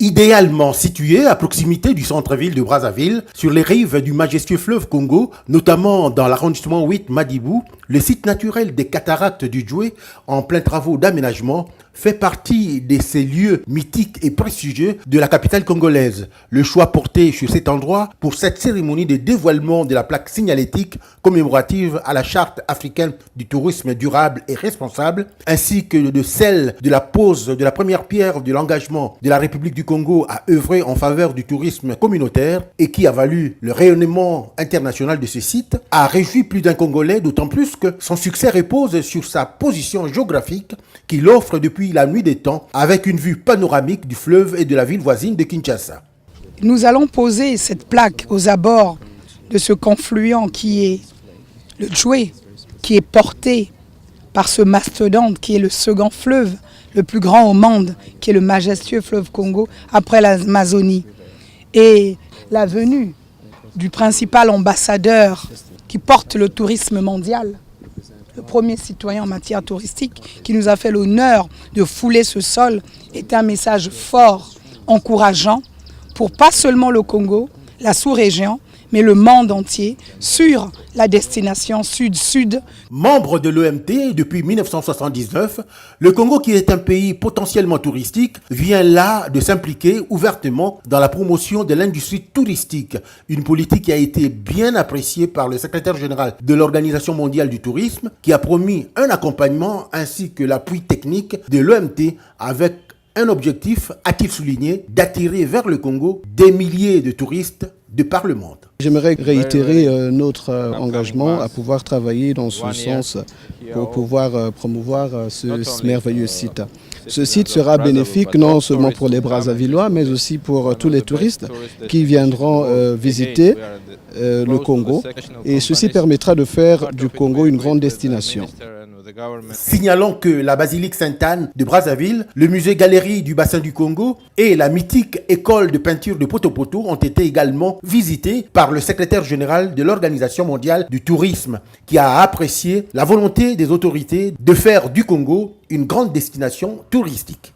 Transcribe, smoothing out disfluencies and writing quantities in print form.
Idéalement situé à proximité du centre-ville de Brazzaville, sur les rives du majestueux fleuve Congo, notamment dans l'arrondissement 8 Madibou, le site naturel des cataractes du Djoué, en plein travaux d'aménagement, fait partie de ces lieux mythiques et prestigieux de la capitale congolaise. Le choix porté sur cet endroit pour cette cérémonie de dévoilement de la plaque signalétique commémorative à la charte africaine du tourisme durable et responsable, ainsi que de celle de la pose de la première pierre de l'engagement de la République du Congo à œuvrer en faveur du tourisme communautaire et qui a valu le rayonnement international de ce site, a réjoui plus d'un Congolais, d'autant plus que son succès repose sur sa position géographique qu'il offre depuis la nuit des temps avec une vue panoramique du fleuve et de la ville voisine de Kinshasa. Nous allons poser cette plaque aux abords de ce confluent qui est le Djoué, qui est porté par ce mastodonte qui est le second fleuve le plus grand au monde, qui est le majestueux fleuve Congo, après l'Amazonie. Et la venue du principal ambassadeur qui porte le tourisme mondial, le premier citoyen en matière touristique, qui nous a fait l'honneur de fouler ce sol, est un message fort, encourageant, pour pas seulement le Congo, la sous-région, mais le monde entier, sur la destination sud-sud. Membre de l'OMT depuis 1979, le Congo, qui est un pays potentiellement touristique, vient là de s'impliquer ouvertement dans la promotion de l'industrie touristique. Une politique qui a été bien appréciée par le secrétaire général de l'Organisation mondiale du tourisme, qui a promis un accompagnement ainsi que l'appui technique de l'OMT avec un objectif, a-t-il souligné, d'attirer vers le Congo des milliers de touristes de par le monde. J'aimerais réitérer notre engagement à pouvoir travailler dans ce sens pour pouvoir promouvoir ce merveilleux site. Ce site sera bénéfique non seulement pour les Brazzavillois, mais aussi pour tous les touristes qui viendront visiter le Congo. Et ceci permettra de faire du Congo une grande destination. Signalons que la basilique Sainte-Anne de Brazzaville, le musée Galerie du bassin du Congo et la mythique école de peinture de Poto-Poto ont été également visités par le secrétaire général de l'Organisation mondiale du tourisme, qui a apprécié la volonté des autorités de faire du Congo une grande destination touristique.